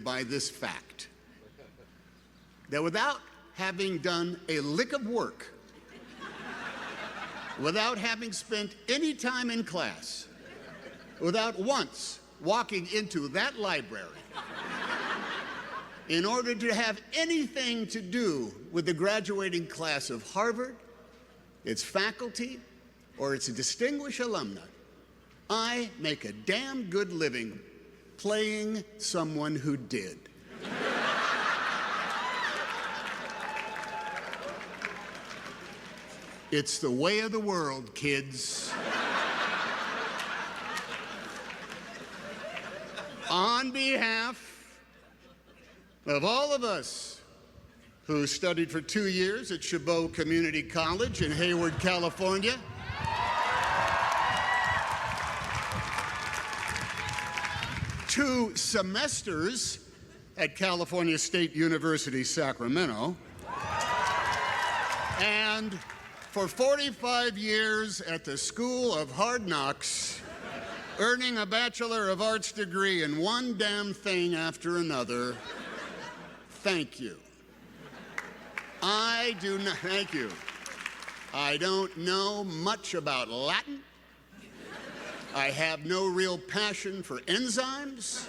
by this fact that without having done a lick of work, without having spent any time in class, without once walking into that library, in order to have anything to do with the graduating class of Harvard, its faculty, or its distinguished alumni, I make a damn good living playing someone who did. It's the way of the world, kids. On behalf of all of us who studied for 2 years at Chabot Community College in Hayward, California, 2 semesters at California State University, Sacramento, and for 45 years at the School of Hard Knocks, earning a Bachelor of Arts degree in one damn thing after another. Thank you. Thank you. I don't know much about Latin. I have no real passion for enzymes.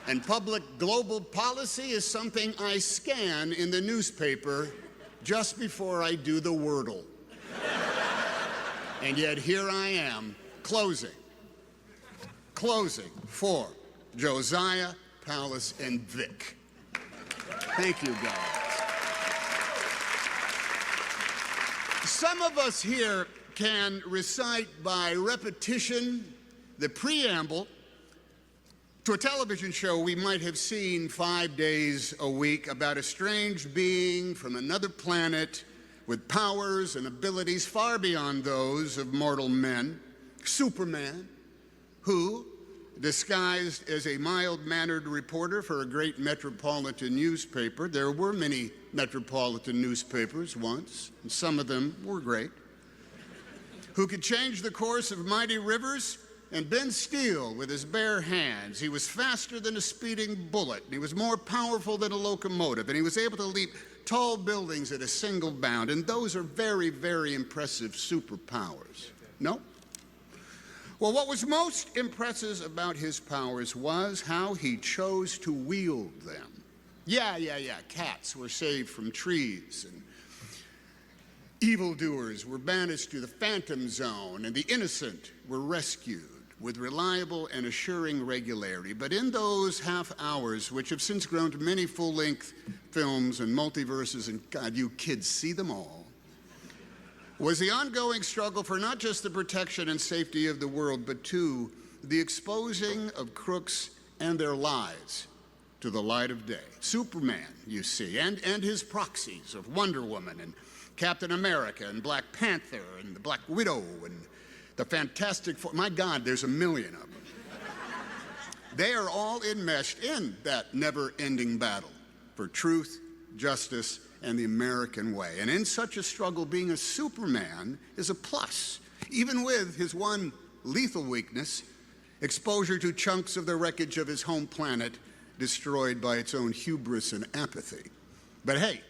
And public global policy is something I scan in the newspaper just before I do the Wordle. And yet here I am, closing for Josiah, Palace, and Vic. Thank you, guys. Some of us here can recite by repetition the preamble to a television show we might have seen 5 days a week about a strange being from another planet with powers and abilities far beyond those of mortal men, Superman, who, disguised as a mild-mannered reporter for a great metropolitan newspaper — there were many metropolitan newspapers once, and some of them were great — who could change the course of mighty rivers and bend steel with his bare hands. He was faster than a speeding bullet, and he was more powerful than a locomotive, and he was able to leap tall buildings at a single bound, and those are very, very impressive superpowers. No? Well, what was most impressive about his powers was how he chose to wield them. Yeah. Cats were saved from trees, and evildoers were banished to the phantom zone, and the innocent were rescued with reliable and assuring regularity. But in those half hours, which have since grown to many full-length films and multiverses, and God, you kids see them all, was the ongoing struggle for not just the protection and safety of the world, but too the exposing of crooks and their lies to the light of day. Superman, you see, and his proxies of Wonder Woman and Captain America and Black Panther and the Black Widow and the Fantastic Four. My God, there's a million of them. They are all enmeshed in that never-ending battle for truth, justice, and the American way. And in such a struggle, being a Superman is a plus, even with his one lethal weakness, exposure to chunks of the wreckage of his home planet destroyed by its own hubris and apathy. But hey,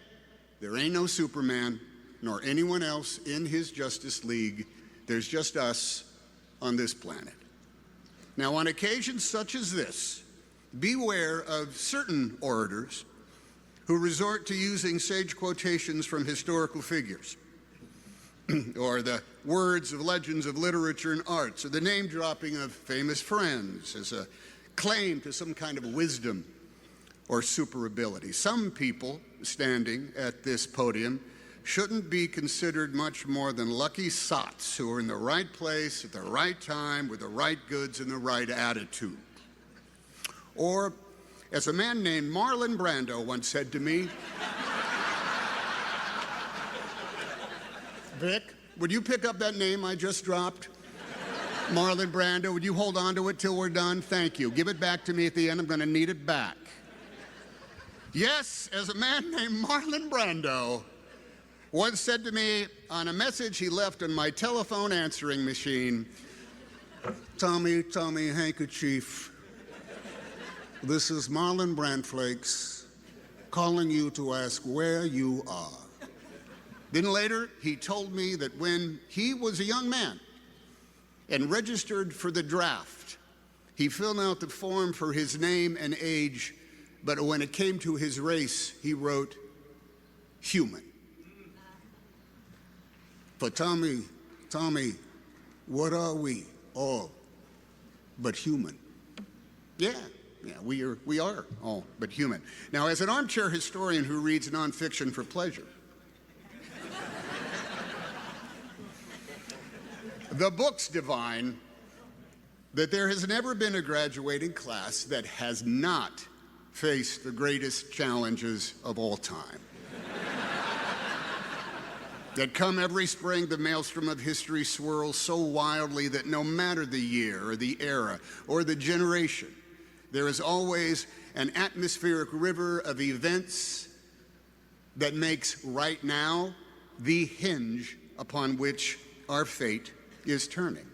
there ain't no Superman nor anyone else in his Justice League. There's just us on this planet. Now, on occasions such as this, beware of certain orators who resort to using sage quotations from historical figures, or the words of legends of literature and arts, or the name-dropping of famous friends as a claim to some kind of wisdom or super ability. Some people standing at this podium shouldn't be considered much more than lucky sots who are in the right place at the right time with the right goods and the right attitude. Or, as a man named Marlon Brando once said to me, Vic, would you pick up that name I just dropped? Marlon Brando, would you hold on to it till we're done? Thank you. Give it back to me at the end. I'm going to need it back. Yes, as a man named Marlon Brando once said to me on a message he left on my telephone answering machine, Tommy, handkerchief. This is Marlon Brandflakes calling you to ask where you are. Then later, he told me that when he was a young man and registered for the draft, he filled out the form for his name and age, but when it came to his race, he wrote human. For Tommy, what are we all but human? Yeah, we are all but human. Now, as an armchair historian who reads nonfiction for pleasure, the books divine that there has never been a graduating class that has not faced the greatest challenges of all time. That come every spring, the maelstrom of history swirls so wildly that no matter the year or the era or the generation, there is always an atmospheric river of events that makes right now the hinge upon which our fate is turning.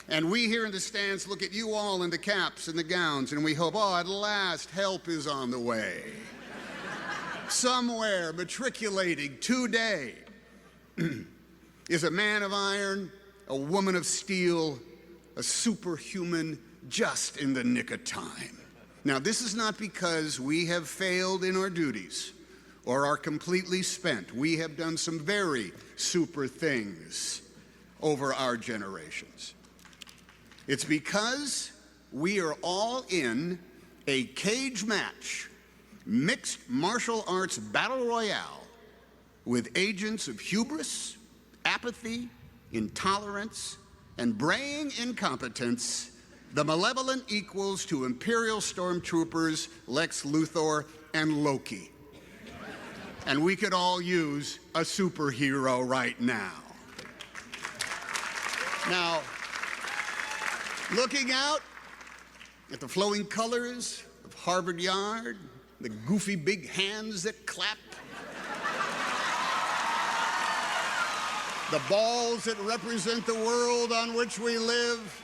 And we here in the stands look at you all in the caps and the gowns, and we hope, oh, at last help is on the way. Somewhere matriculating today is a man of iron, a woman of steel, a superhuman just in the nick of time. Now, this is not because we have failed in our duties or are completely spent. We have done some very super things over our generations. It's because we are all in a cage match, mixed martial arts battle royale with agents of hubris, apathy, intolerance, and braying incompetence, the malevolent equals to Imperial stormtroopers Lex Luthor and Loki. And we could all use a superhero right now. Now, looking out at the flowing colors of Harvard Yard, the goofy big hands that clap, the balls that represent the world on which we live,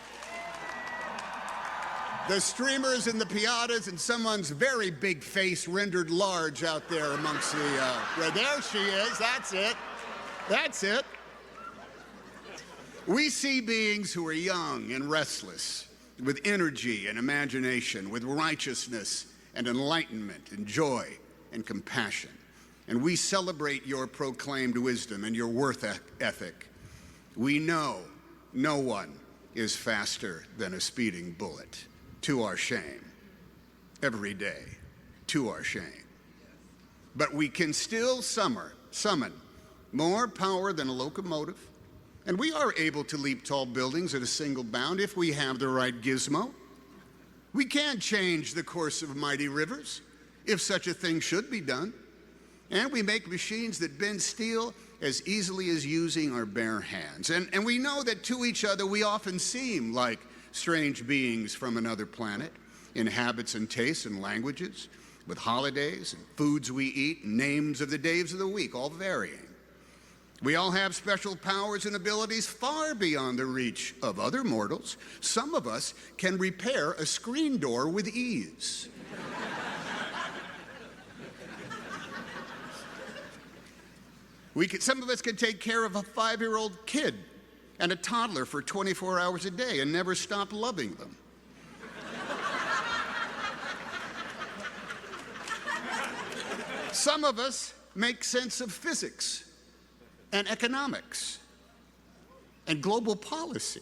the streamers and the piatas, and someone's very big face rendered large out there amongst the, there she is, that's it, that's it. We see beings who are young and restless, with energy and imagination, with righteousness and enlightenment and joy and compassion. And we celebrate your proclaimed wisdom and your worth ethic. We know no one is faster than a speeding bullet, to our shame, every day, to our shame. But we can still summon more power than a locomotive, and we are able to leap tall buildings at a single bound if we have the right gizmo. We can change the course of mighty rivers, if such a thing should be done. And we make machines that bend steel as easily as using our bare hands. And we know that to each other we often seem like strange beings from another planet, in habits and tastes and languages, with holidays and foods we eat, and names of the days of the week, all varying. We all have special powers and abilities far beyond the reach of other mortals. Some of us can repair a screen door with ease. Some of us can take care of a 5-year-old kid and a toddler for 24 hours a day and never stop loving them. Some of us make sense of physics and economics and global policy.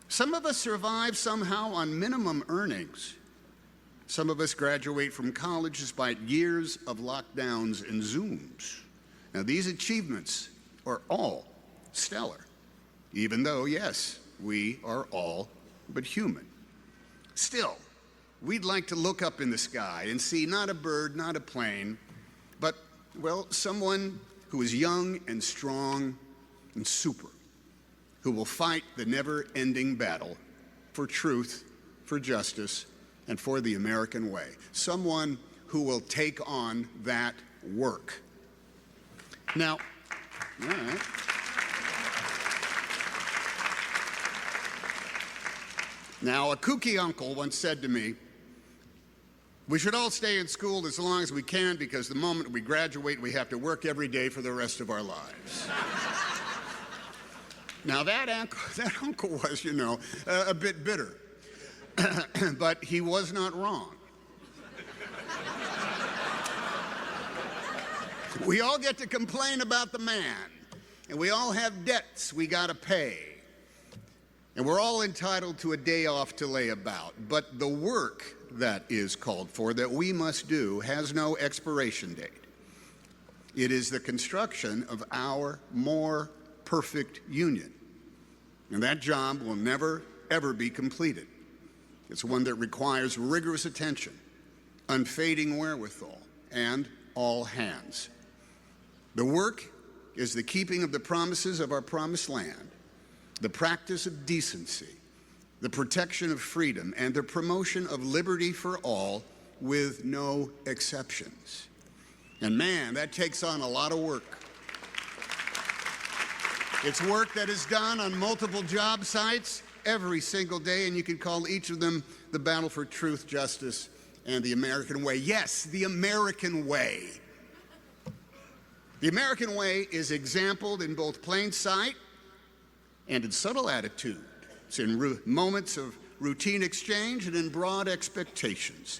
Some of us survive somehow on minimum earnings. Some of us graduate from college despite years of lockdowns and Zooms. Now, these achievements are all stellar, even though, yes, we are all but human. Still, we'd like to look up in the sky and see not a bird, not a plane, but, well, someone who is young and strong and super, who will fight the never-ending battle for truth, for justice, and for the American way. Someone who will take on that work. Now, all right. Now, a kooky uncle once said to me, "We should all stay in school as long as we can because the moment we graduate, we have to work every day for the rest of our lives." Now, that uncle was, a bit bitter, but he was not wrong. We all get to complain about the man, and we all have debts we got to pay, and we're all entitled to a day off to lay about. But the work that is called for, that we must do, has no expiration date. It is the construction of our more perfect union, and that job will never, ever be completed. It's one that requires rigorous attention, unfading wherewithal, and all hands. The work is the keeping of the promises of our promised land, the practice of decency, the protection of freedom, and the promotion of liberty for all with no exceptions. And man, that takes on a lot of work. It's work that is done on multiple job sites every single day, and you can call each of them the battle for truth, justice, and the American way. Yes, the American way. The American way is exampled in both plain sight and in subtle attitude. It's in moments of routine exchange and in broad expectations.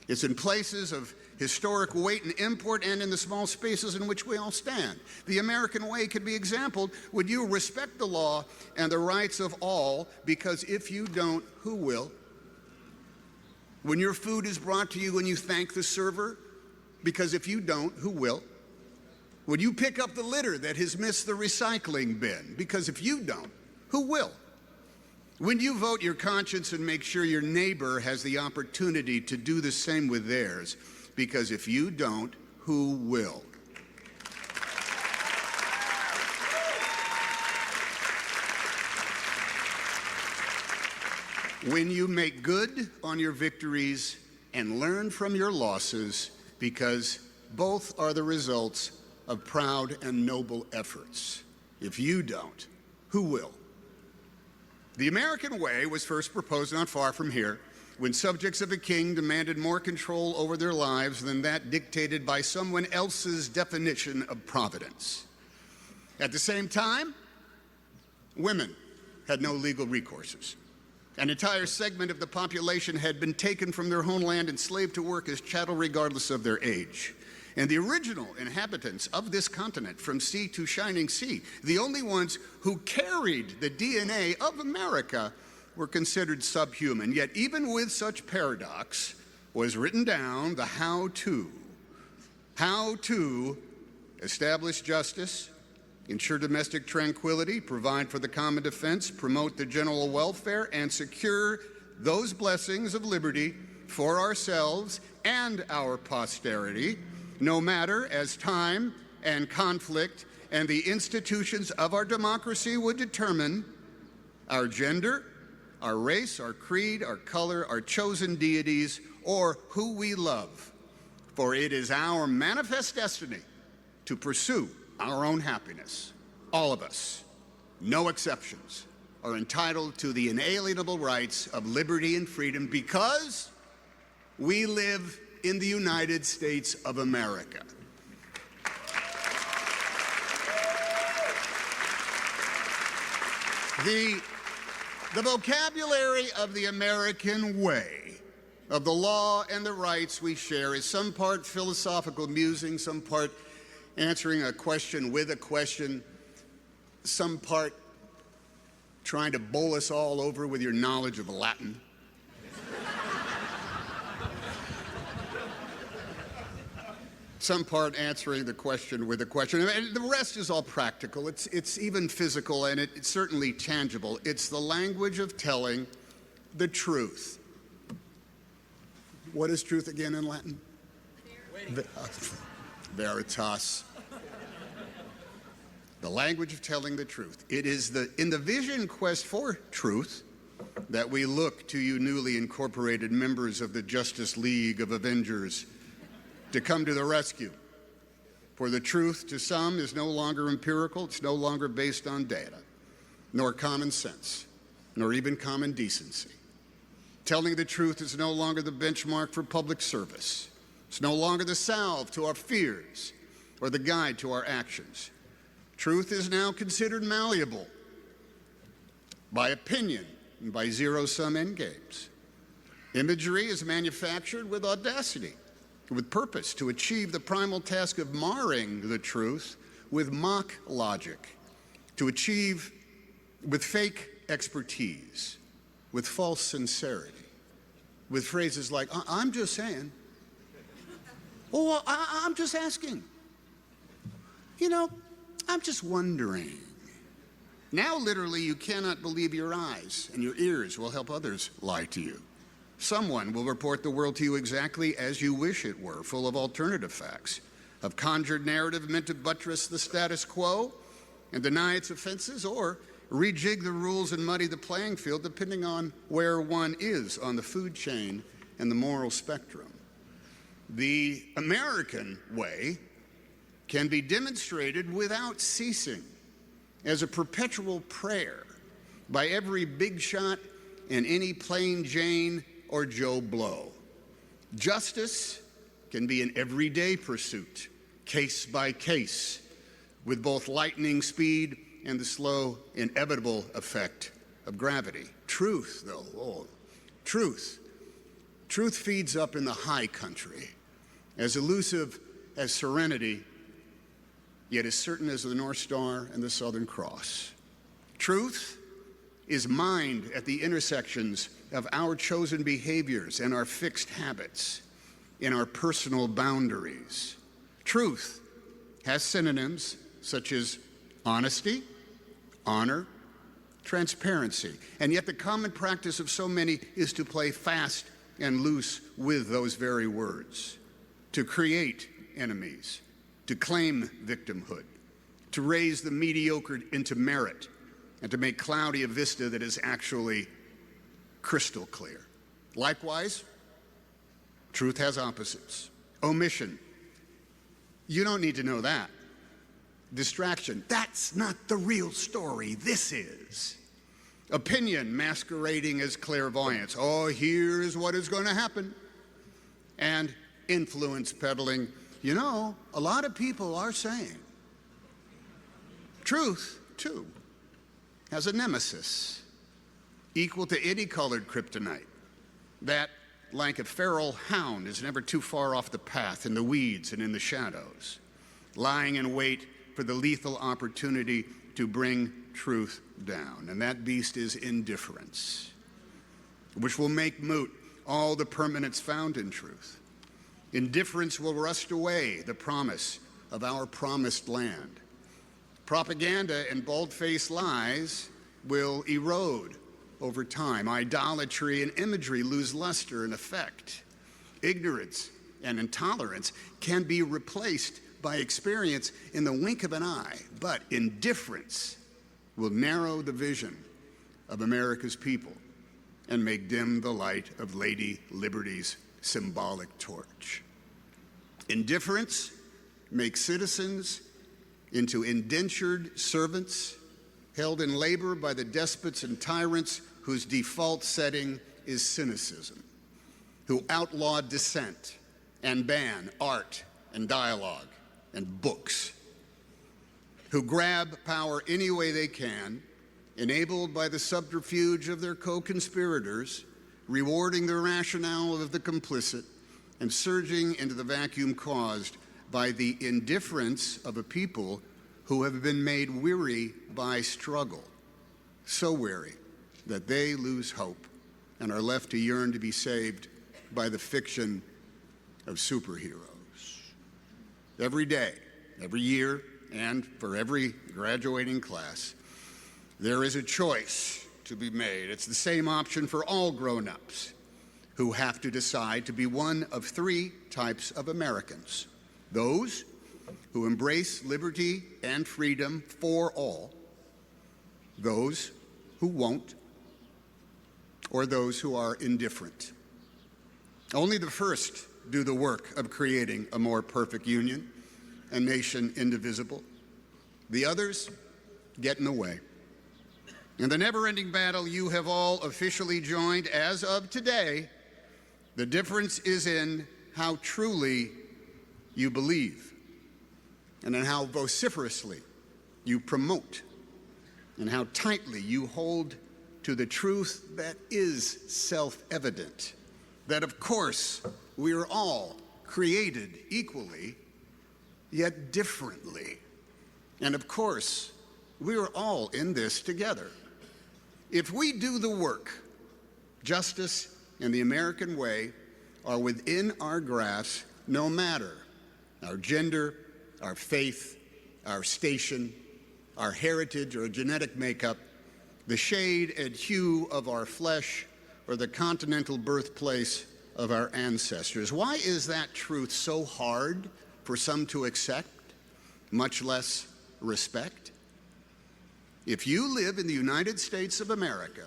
It's in places of historic weight and import and in the small spaces in which we all stand. The American way can be exampled when you respect the law and the rights of all, because if you don't, who will? When your food is brought to you and you thank the server, because if you don't, who will? When you pick up the litter that has missed the recycling bin, because if you don't, who will? When you vote your conscience and make sure your neighbor has the opportunity to do the same with theirs, because if you don't, who will? When you make good on your victories and learn from your losses, because both are the results of proud and noble efforts. If you don't, who will? The American way was first proposed not far from here, when subjects of a king demanded more control over their lives than that dictated by someone else's definition of providence. At the same time, women had no legal recourses. An entire segment of the population had been taken from their homeland and enslaved to work as chattel regardless of their age. And the original inhabitants of this continent, from sea to shining sea, the only ones who carried the DNA of America, were considered subhuman. Yet even with such paradox was written down the how-to. How to establish justice, ensure domestic tranquility, provide for the common defense, promote the general welfare, and secure those blessings of liberty for ourselves and our posterity, no matter as time and conflict and the institutions of our democracy would determine our gender, our race, our creed, our color, our chosen deities, or who we love. For it is our manifest destiny to pursue our own happiness. All of us, no exceptions, are entitled to the inalienable rights of liberty and freedom because we live in the United States of America. The vocabulary of the American way, of the law and the rights we share, is some part philosophical musing, some part answering a question with a question, some part trying to bowl us all over with your knowledge of Latin. Some part answering the question with a question. And the rest is all practical. It's even physical, and it's certainly tangible. It's the language of telling the truth. What is truth again in Latin? Veritas. The language of telling the truth. It is in the vision quest for truth that we look to you newly incorporated members of the Justice League of Avengers to come to the rescue. For the truth to some is no longer empirical, it's no longer based on data, nor common sense, nor even common decency. Telling the truth is no longer the benchmark for public service. It's no longer the salve to our fears or the guide to our actions. Truth is now considered malleable by opinion and by zero-sum endgames. Imagery is manufactured with audacity, with purpose to achieve the primal task of marring the truth with mock logic, to achieve with fake expertise, with false sincerity, with phrases like, I'm just saying, or I'm just asking, you know, I'm just wondering. Now, literally, you cannot believe your eyes, and your ears will help others lie to you. Someone will report the world to you exactly as you wish it were, full of alternative facts, of conjured narrative meant to buttress the status quo and deny its offenses, or rejig the rules and muddy the playing field depending on where one is on the food chain and the moral spectrum. The American way can be demonstrated without ceasing as a perpetual prayer by every big shot and any plain Jane or Joe Blow. Justice can be an everyday pursuit, case by case, with both lightning speed and the slow, inevitable effect of gravity. Truth, though, truth. Truth feeds up in the high country, as elusive as serenity, yet as certain as the North Star and the Southern Cross. Truth is mined at the intersections of our chosen behaviors and our fixed habits, in our personal boundaries. Truth has synonyms such as honesty, honor, transparency, and yet the common practice of so many is to play fast and loose with those very words, to create enemies, to claim victimhood, to raise the mediocre into merit, and to make cloudy a vista that is actually crystal clear. Likewise, truth has opposites. Omission. You don't need to know that. Distraction. That's not the real story. This is. Opinion masquerading as clairvoyance. Oh, here's what is going to happen. And influence peddling. You know, a lot of people are saying. Truth, too, has a nemesis equal to any colored kryptonite. That, like a feral hound, is never too far off the path in the weeds and in the shadows, lying in wait for the lethal opportunity to bring truth down. And that beast is indifference, which will make moot all the permanence found in truth. Indifference will rust away the promise of our promised land. Propaganda and bald-faced lies will erode over time. Idolatry and imagery lose luster and effect. Ignorance and intolerance can be replaced by experience in the wink of an eye, but indifference will narrow the vision of America's people and make dim the light of Lady Liberty's symbolic torch. Indifference makes citizens into indentured servants held in labor by the despots and tyrants whose default setting is cynicism, who outlaw dissent and ban art and dialogue and books, who grab power any way they can, enabled by the subterfuge of their co-conspirators, rewarding the rationale of the complicit, and surging into the vacuum caused by the indifference of a people who have been made weary by struggle, so weary that they lose hope and are left to yearn to be saved by the fiction of superheroes. Every day, every year, and for every graduating class, there is a choice to be made. It's the same option for all grown-ups who have to decide to be one of three types of Americans: those who embrace liberty and freedom for all, those who won't, or those who are indifferent. Only the first do the work of creating a more perfect union, a nation indivisible. The others get in the way. In the never-ending battle you have all officially joined as of today, the difference is in how truly you believe and in how vociferously you promote and how tightly you hold to the truth that is self-evident, that of course we are all created equally, yet differently. And of course, we are all in this together. If we do the work, justice and the American way are within our grasp, no matter our gender, our faith, our station, our heritage or genetic makeup, the shade and hue of our flesh, or the continental birthplace of our ancestors. Why is that truth so hard for some to accept, much less respect? If you live in the United States of America,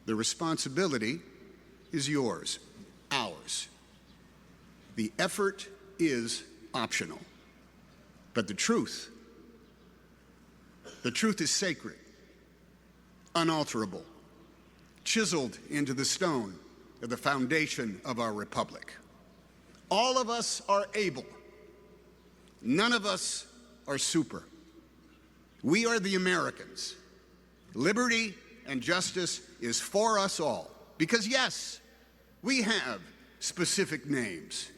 the responsibility is yours, ours. The effort is optional. But the truth is sacred, unalterable, chiseled into the stone of the foundation of our republic. All of us are able. None of us are super. We are the Americans. Liberty and justice is for us all. Because yes, we have specific names,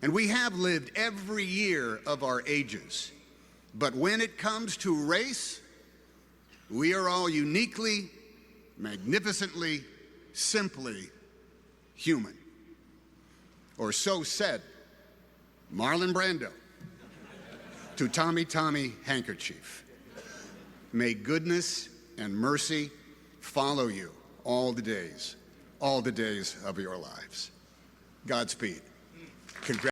and we have lived every year of our ages. But when it comes to race, we are all uniquely, magnificently, simply human. Or so said Marlon Brando to Tommy Tommy Handkerchief. May goodness and mercy follow you all the days of your lives. Godspeed. Congratulations.